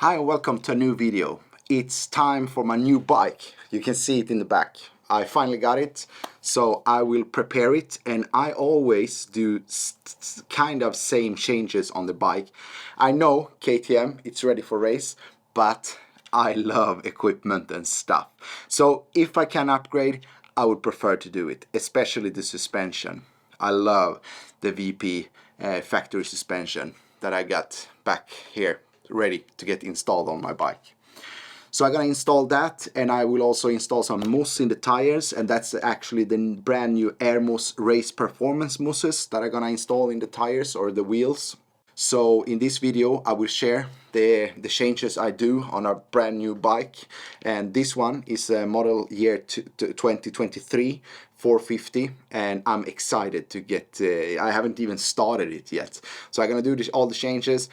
Hi and welcome to a new video. It's time for my new bike. You can see it in the back. I finally got it, so I will prepare it, and I always do kind of same changes on the bike. I know KTM, it's ready for race, but I love equipment and stuff. So if I can upgrade, I would prefer to do it, especially the suspension. I love the VP factory suspension that I got back here ready to get installed on my bike. So I'm gonna install that, and I will also install some mousse in the tires, and that's actually the brand new Air Mousse Race Performance mousses that I'm gonna install in the tires or the wheels. So in this video I will share the changes I do on a brand new bike, and this one is a model year 2023 450, and I'm excited to get I haven't even started it yet, so I'm gonna do all the changes,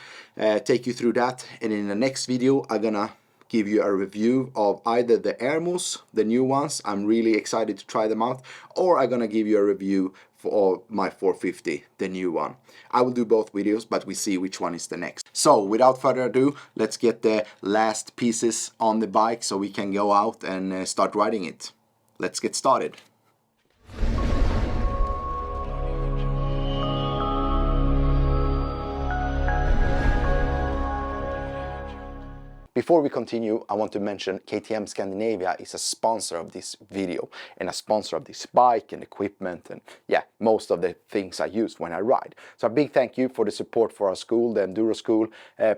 take you through that, and in the next video I'm gonna give you a review of either the Air Mousse, the new ones. I'm really excited to try them out, or I'm gonna give you a review for my 450, the new one. I will do both videos, but we see which one is the next. So without further ado, let's get the last pieces on the bike so we can go out and start riding it. Let's get started. Before we continue, I want to mention KTM Scandinavia is a sponsor of this video and a sponsor of this bike and equipment and most of the things I use when I ride. So a big thank you for the support for our school, the Enduro School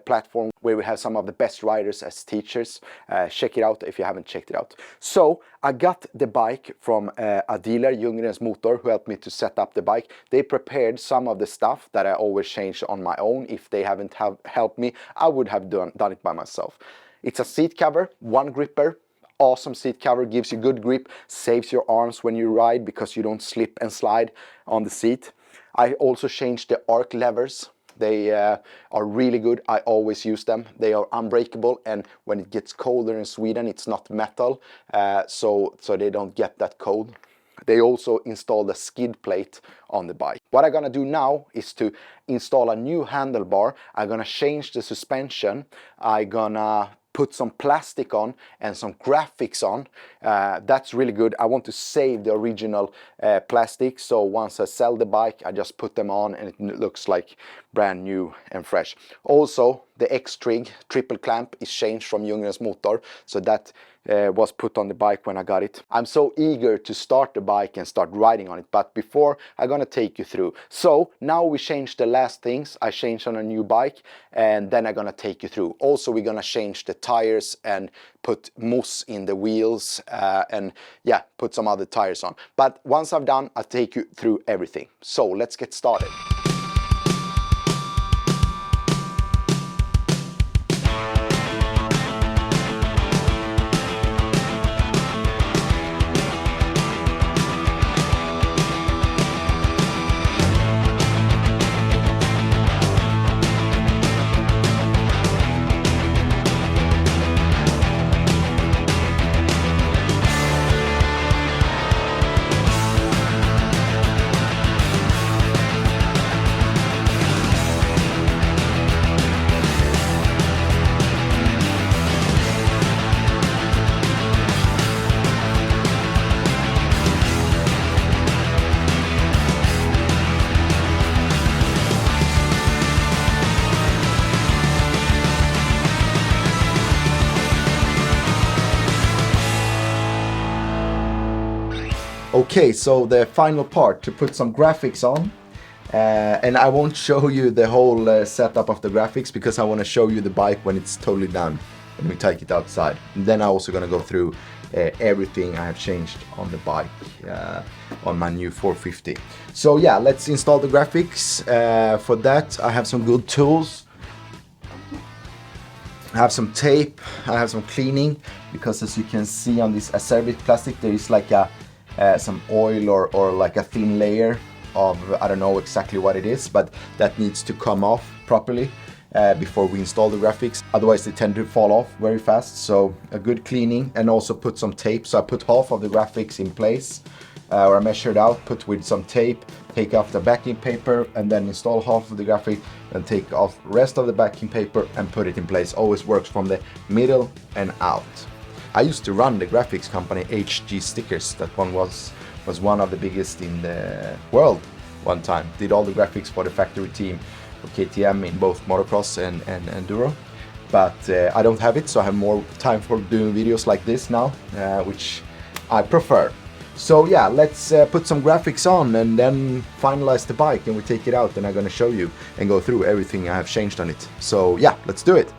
platform, where we have some of the best riders as teachers. Check it out if you haven't checked it out. So I got the bike from a dealer, Ljunggren's Motor, who helped me to set up the bike. They prepared some of the stuff that I always change on my own. If they haven't helped me, I would have done it by myself. It's a seat cover, one gripper, awesome seat cover, gives you good grip, saves your arms when you ride because you don't slip and slide on the seat. I also changed the arc levers. They are really good. I always use them. They are unbreakable, and when it gets colder in Sweden, it's not metal, so they don't get that cold. They also installed a skid plate on the bike. What I'm gonna do now is to install a new handlebar. I'm gonna change the suspension. I'm gonna put some plastic on and some graphics on. That's really good. I want to save the original plastic, so once I sell the bike, I just put them on and it looks like brand new and fresh. Also, the X-Trig triple clamp is changed from Ljunggren's Motor, so that was put on the bike when I got it. I'm so eager to start the bike and start riding on it, but before I'm gonna take you through. So now we changed the last things I changed on a new bike, and then I'm gonna take you through. Also, we're gonna change the tires and put mousse in the wheels and put some other tires on. But once I've done, I'll take you through everything. So let's get started. Okay, so the final part, to put some graphics on, and I won't show you the whole setup of the graphics because I want to show you the bike when it's totally done, when we take it outside. And then I'm also going to go through everything I have changed on the bike, on my new 450. So yeah, let's install the graphics. For that I have some good tools. I have some tape, I have some cleaning, because as you can see on this acerbic plastic there is like a some oil or like a thin layer of, I don't know exactly what it is, but that needs to come off properly before we install the graphics. Otherwise they tend to fall off very fast, so a good cleaning, and also put some tape. So I put half of the graphics in place or I measured out, put with some tape, take off the backing paper, and then install half of the graphic, and take off the rest of the backing paper and put it in place. Always works from the middle and out. I used to run the graphics company HG Stickers. That one was one of the biggest in the world one time. Did all the graphics for the factory team of KTM in both motocross and enduro. But I don't have it, so I have more time for doing videos like this now, which I prefer. So yeah, let's put some graphics on and then finalize the bike, and we take it out, and I'm gonna show you and go through everything I have changed on it. So yeah, let's do it.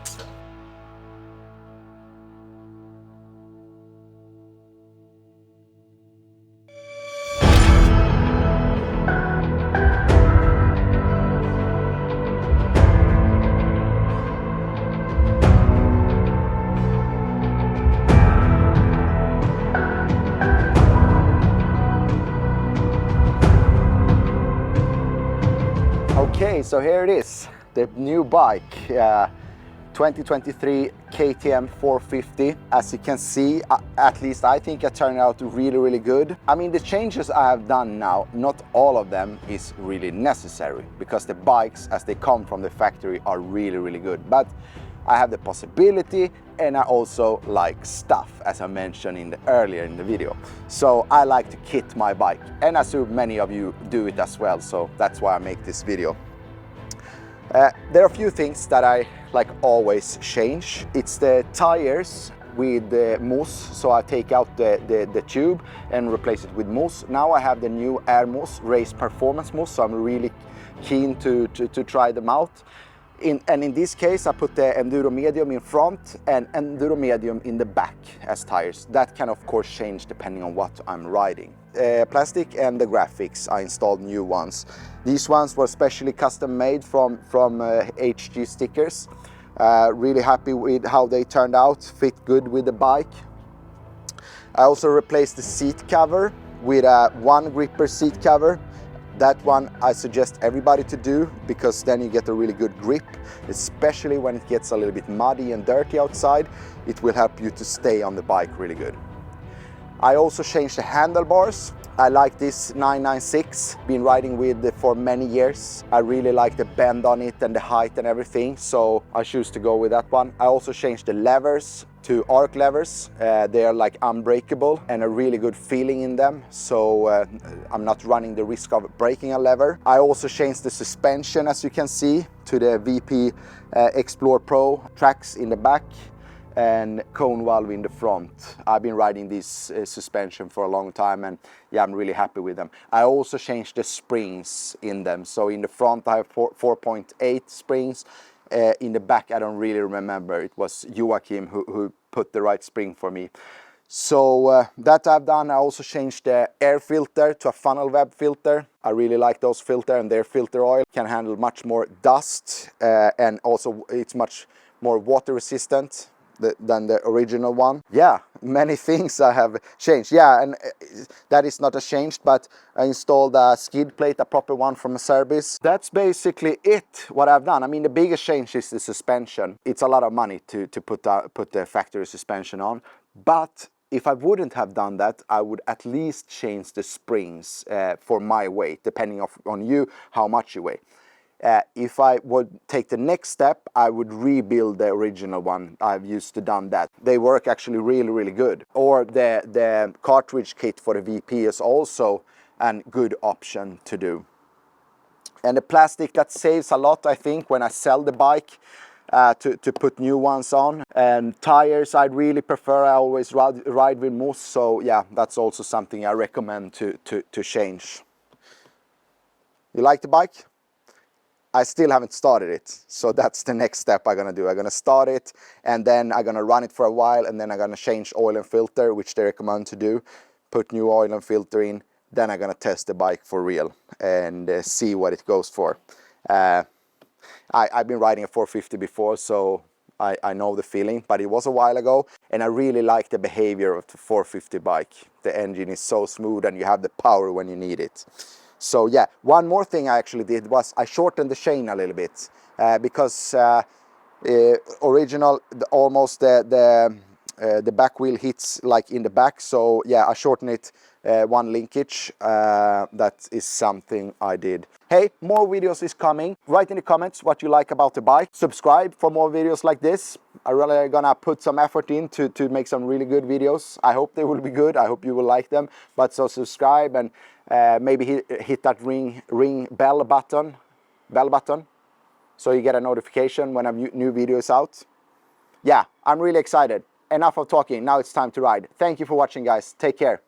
Okay, so here it is, the new bike, 2023 KTM 450. As you can see, at least I think it turned out really good. I mean, the changes I have done now, not all of them is really necessary, because the bikes as they come from the factory are really good. But I have the possibility, and I also like stuff, as I mentioned earlier in the video. So I like to kit my bike, and I assume many of you do it as well, so that's why I make this video. There are a few things that I like always change. It's the tires with the mousse, so I take out the tube and replace it with mousse. Now I have the new air mousse, race performance mousse, so I'm really keen to try them out. And in this case, I put the Enduro Medium in front and Enduro Medium in the back as tires. That can of course change depending on what I'm riding. Plastic and the graphics, I installed new ones. These ones were specially custom made from HG Stickers. Really happy with how they turned out, fit good with the bike. I also replaced the seat cover with a one gripper seat cover. That one I suggest everybody to do, because then you get a really good grip, especially when it gets a little bit muddy and dirty outside. It will help you to stay on the bike really good. I also changed the handlebars. I like this 996, been riding with for many years. I really like the bend on it and the height and everything, so I choose to go with that one. I also changed the levers to arc levers. They are like unbreakable and a really good feeling in them, so I'm not running the risk of breaking a lever. I also changed the suspension, as you can see, to the VP Explore Pro tracks in the back and cone valve in the front. I've been riding this suspension for a long time, and yeah, I'm really happy with them. I also changed the springs in them. So in the front I have 4.8 springs. In the back I don't really remember. It was Joachim who put the right spring for me. So that I've done. I also changed the air filter to a funnel web filter. I really like those filters, and their filter oil can handle much more dust, and also it's much more water resistant than the original one. Yeah, many things I have changed. Yeah, and that is not a change, but I installed a skid plate, a proper one from a service. That's basically it, what I've done. I mean, the biggest change is the suspension. It's a lot of money to put the factory suspension on, but if I wouldn't have done that, I would at least change the springs for my weight, depending on you, how much you weigh. If I would take the next step, I would rebuild the original one. I've used to done that. They work actually really good. Or the cartridge kit for the VP is also a good option to do. And the plastic, that saves a lot, I think, when I sell the bike, to put new ones on. And tires, I'd really prefer. I always ride with mousse, so yeah, that's also something I recommend to change. You like the bike? I still haven't started it, so that's the next step I'm gonna do. I'm gonna start it, and then I'm gonna run it for a while, and then I'm gonna change oil and filter, which they recommend to do. Put new oil and filter in, then I'm gonna test the bike for real and see what it goes for. I've been riding a 450 before, so I know the feeling, but it was a while ago, and I really like the behavior of the 450 bike. The engine is so smooth, and you have the power when you need it. So yeah, one more thing I actually did was I shortened the chain a little bit, because original almost the back wheel hits like in the back. So yeah, I shortened it one linkage. That is something I did. Hey, more videos is coming. Write in the comments what you like about the bike. Subscribe for more videos like this. I really gonna put some effort in to make some really good videos. I hope they will be good. I hope you will like them. But so subscribe and maybe hit that ring bell button, so you get a notification when a new video is out. Yeah, I'm really excited. Enough of talking. Now it's time to ride. Thank you for watching, guys. Take care.